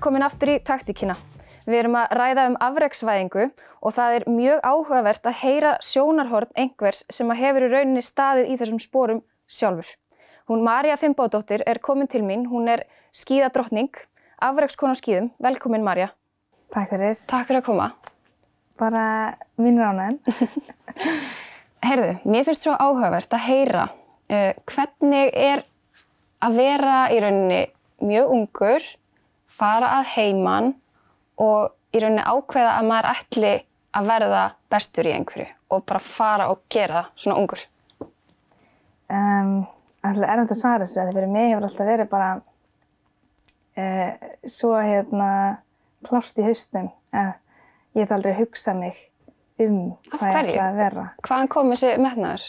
Velkomin aftur í taktíkina. Við erum að ræða afreksvæðingu og það er mjög áhugavert að heyra sjónarhorn einhvers sem hefur í rauninni staðið í þessum sporum sjálfur. Hún María Finnbogadóttir er komin til mín, hún er skíðadrottning, afrekskona á skíðum. Velkomin María. Takk fyrir. Takk fyrir að koma. Bara mín ánægjan. Heyrðu, mér finnst svo áhugavert að heyra hvernig er að vera í rauninni mjög ungur, fara að heiman og í rauninni ákveða að maður ætli að verða bestur í einhverju og bara fara og gera það svona ungur. Það er erfitt að svara þessu, því fyrir mig hefur alltaf verið bara svo klárt í hausnum að ég hef aldrei hugsað mig hvað ég ætla að vera. Hvaðan kom þessi metnaður?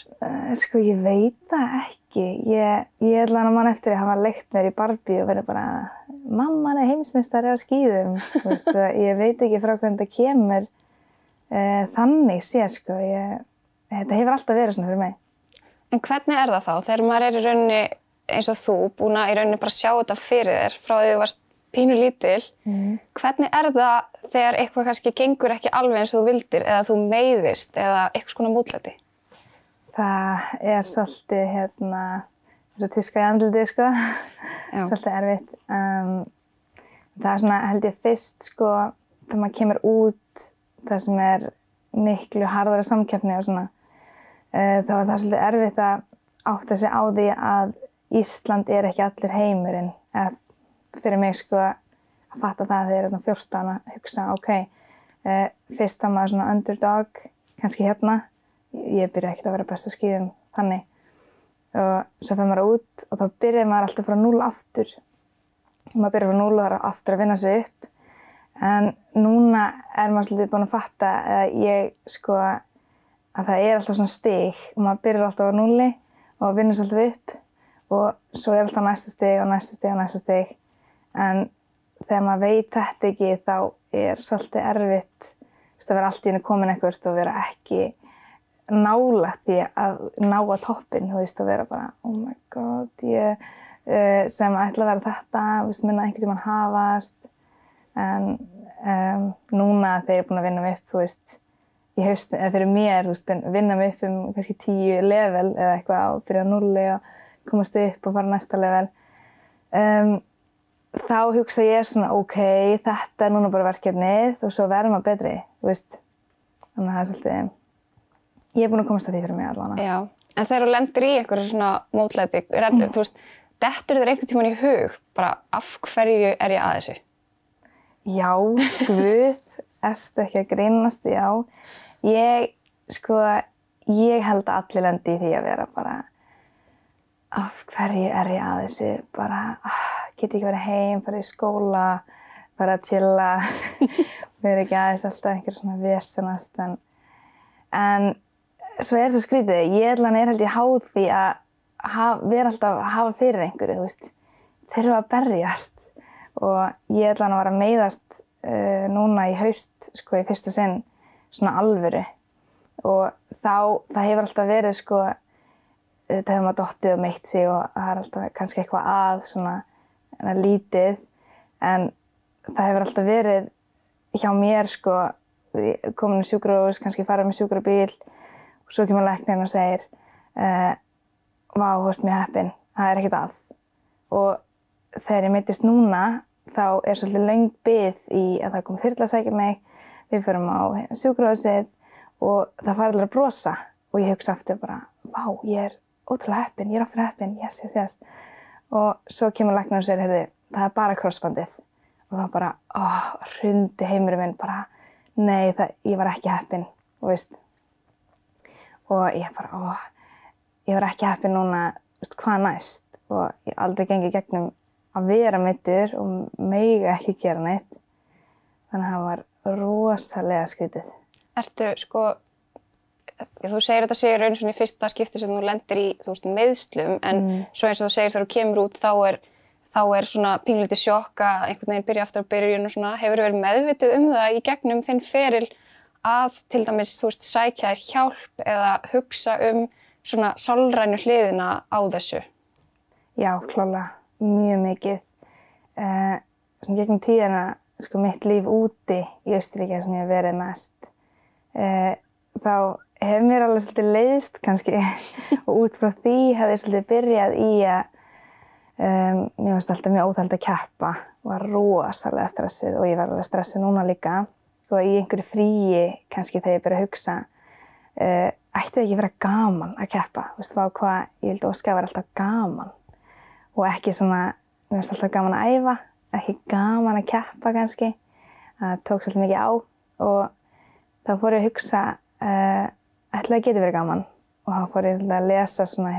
Sko, ég veit það ekki. Ég ætla að mann eftir að hafa leikt mér í Barbie og verið bara mamman er heimsmeistari á skíðum. Veist, ég veit ekki frá hvernig þetta kemur þannig sé, sko. Þetta hefur alltaf verið svona fyrir mig. En hvernig er það þá? Þegar maður er í rauninni eins og þú, búin að í rauninni bara sjá þetta fyrir þér frá því þú varst pínu lítil. Hvernig er það þegar eitthvað kannski gengur ekki alveg eins og þú vildir eða þú meiðist eða eitthvað svona mótlæti? Það er svolítið eins og tuska í andliti, sko. Svolítið erfitt. Það er svona, held ég fyrst, sko, þegar maður kemur út það sem er miklu harðari samkeppni og svona, þá er það svolítið erfitt að átta sig á því að Ísland er ekki allir heimurinn. Fyrir mig, sko, að fatta það þegar ég er 14 að hugsa, fyrst var maður svona underdog, kannski ég byrja ekkert að vera best á skíðum, þannig. Og svo fer maður út og þá byrjar maður alltaf frá 0 aftur. Maður byrjar frá 0 og það er aftur að vinna sig upp. En núna er maður svolítið búin að fatta að það er alltaf svona stig og maður byrjar alltaf á 0 og vinnur svolítið upp og svo er alltaf næsta stig og næsta stig og næsta stig. En þegar maður veit þetta ekki, þá er svolítið erfitt að vera allt í einu komin eitthvað og vera ekki nálægt því að ná að toppinn, og vera bara, oh my god, ég sem ætla að vera þetta, minna einhvern tímann hafast. En núna þegar ég er búin að vinna mig upp, í haustum, eða fyrir mér, vinna mig upp kannski 10 level eða eitthvað og byrja á 0 og komast upp og fara næsta level. Þá hugsa ég svona, þetta er núna bara verkefnið og svo verður maður betri, Þannig að það er svolítið, ég er búin að komast að því fyrir mig allavega. Já, en þegar þú lendir í einhverju svona mótlæti, dettur þér einhvern tímann í hug, bara af hverju er ég að þessu? Já, guð, ertu ekki að grínast, já. Ég held að allir lendi í því að vera bara, af hverju er ég að þessu, bara, get ekki verið heim, fara í skóla, fara að chilla, vera ekki aðeins alltaf einhver svona vesenast. En svo er þetta skrítið, ég held ég háð því að vera alltaf að hafa fyrir einhverju, þurfa að berjast. Og ég að vera að meiðast núna í haust, í fyrsta sinn, svona alvöru. Og það hefur alltaf verið, þetta hefur maður dottið og meitt sig og það er alltaf kannski eitthvað svona lítið, en það hefur alltaf verið hjá mér, komin í sjúkrahús, kannski farið með sjúkrabíl og svo kemur læknirinn og segir vá, þú ert mjög heppin, það er ekkert að. Og þegar ég meiddist núna, þá er svolítið löng bið í að það kom þyrla að sækja mig, við förum á sjúkrahúsið og það fara allir að brosa og ég hugsa aftur bara, vá, ég er ótrúlega heppin, ég er aftur heppin, yes. Og svo kemur læknirinn og segir, heyrðu, það er bara krossbandið. Og þá bara, hrundi heimurinn minn bara, nei, ég var ekki heppin, Og ég bara, ég var ekki heppin núna, hvað næst? Og ég aldrei gengið gegnum að vera meiddur og mega ekki gera neitt. Þannig að það var rosalega skrítið. Ertu, þú segir þetta segir raun svona í fyrsta skipti sem þú lendir í, meiðslum, en svo eins og þú segir þegar þú kemur út, þá er svona pínlítið sjokk að einhvern veginn byrja aftur á byrjun og svona, hefur verið meðvituð það í gegnum þinn feril að til dæmis, sækja þér hjálp eða hugsa svona sálrænu hliðina á þessu? Já, klárlega, mjög mikið. svona gegnum tíðina, sko, mitt líf úti í Austurríki sem ég hef verið mest, þá hefur mér alveg svolítið leiðst kannski og út frá því hefði ég svolítið byrjað í að mér varst alltaf mjög óþægilegt að keppa, var rosalega stressuð og ég var alveg stressuð núna líka. Og í einhverju fríi kannski þegar ég byrja að hugsa, ætti það ekki vera gaman að keppa? Veistu hvað ég vildi óska að vera alltaf gaman og ekki svona, mér varst alltaf gaman að æfa, ekki gaman að keppa kannski. Það tók svolítið mikið á og þá fór ég að hugsa, ætli það geti verið gaman og þá fór ég að lesa svona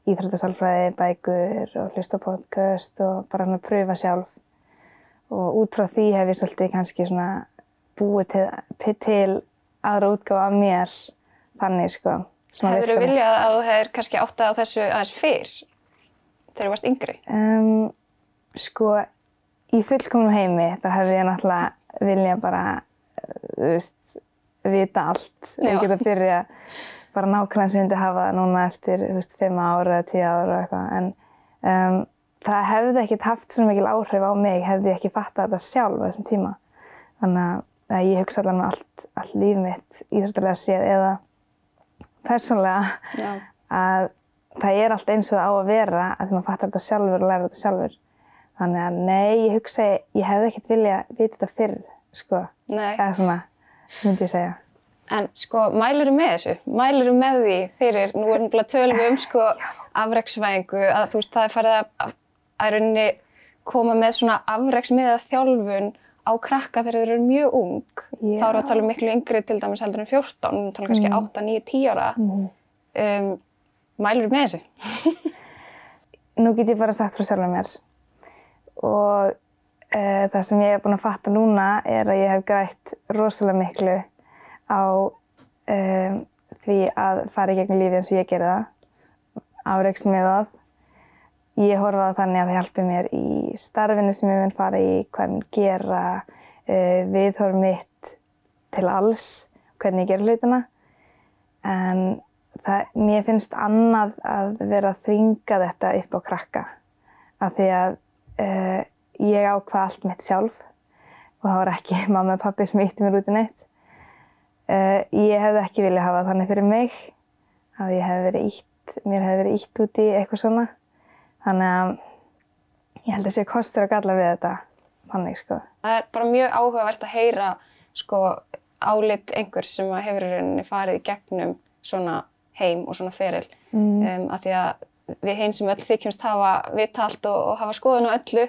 íþróttasálfræði, bækur og hlusta á podcast og bara að pröfa sjálf. Og út frá því hef ég svolítið kannski svona búið til aðra útgáfa af mér, þannig sko. Hefðirðu viljað að þú hefðir kannski áttað á þessu aðeins fyrr, þegar þú varst yngri? Sko, í fullkomnum heimi þá hefði ég náttúrulega viljað bara, þú veist, vita allt. Ég get að byrja bara nákvæmlega sem ég myndi hafa núna eftir 5 ár eða 10 ár og eitthvað. En það hefði ekkert haft svo mikil áhrif á mig, hefði ég ekki fattað þetta sjálf á þessum tíma. Þannig að ég hugsa allavega allt líf mitt íþróttalega séð eða persónlega að það allt eins og það á að vera að því maður fattar þetta sjálfur og læra þetta sjálfur. Þannig að nei, ég hugsa ég hefði ekkert viljað vita þetta fyrr, sko. Nei. Eða svona, myndi ég segja. En sko, mælirðu með þessu? Mælirðu með því fyrir, nú erum við tölum við sko afreksvæðingu, að þú veist, það farið að rauninni koma með svona afreksmiðaða þjálfun á krakka þegar þeir eru mjög ung. Já. Þá erum við að tala miklu yngri til dæmis heldur en 14, við tala kannski 8, 9, 10 ára. Mælirðu með þessu? Nú get ég bara sagt frá sjálfum mér. Og það sem ég búin að fatta núna að ég hef grætt rosalega miklu á því að fara í gegnum lífið eins og ég geri það, afreksmiðað. Ég horfa á það þannig að það hjálpi mér í starfinu sem ég mun fara í, hvað ég mun gera, viðhorf mitt til alls, hvernig ég gera hlutina. En mér finnst annað að vera að þvinga þetta upp á krakka. Af því að ég ákvað allt mitt sjálf og það var ekki mamma og pabbi sem ýttu mér út í neitt. Ég hefði ekki viljað hafa þannig fyrir mig að mér hefði verið ýtt út í eitthvað svona. Þannig að ég held að sé kostur og gallar við þetta þannig sko. Það er bara mjög áhugavert að heyra sko álit einhvers sem hefur í rauninni farið í gegnum svona heim og svona feril. Af því að við hinn sem öll þykjumst hafa vita allt og hafa skoðun á öllu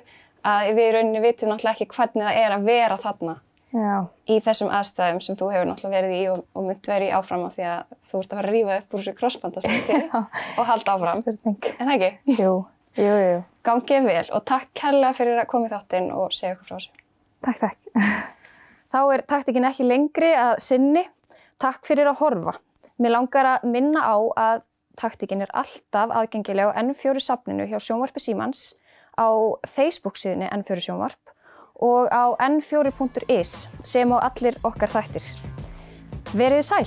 að við í rauninni vitum náttúrulega ekki hvernig það að vera þarna. Já. Í þessum aðstæðum sem þú hefur náttúrulega verið í og munt verið í áfram af því að þú ert að fara að rífa upp úr þessu krossbandastætti og halda áfram. Spurning. En það ekki? Jú. Gangið vel og takk kærlega fyrir að koma í þáttinn og segja okkur frá þessu. Takk. Þá er taktikinn ekki lengri að sinni. Takk fyrir að horfa. Mér langar að minna á að taktikinn alltaf aðgengileg á N4 safninu hjá Sjónvarpi Símans, á Facebook síðunni N4 Sjónvarp og á n4.is sem á allir okkar þættir. Verið sæl!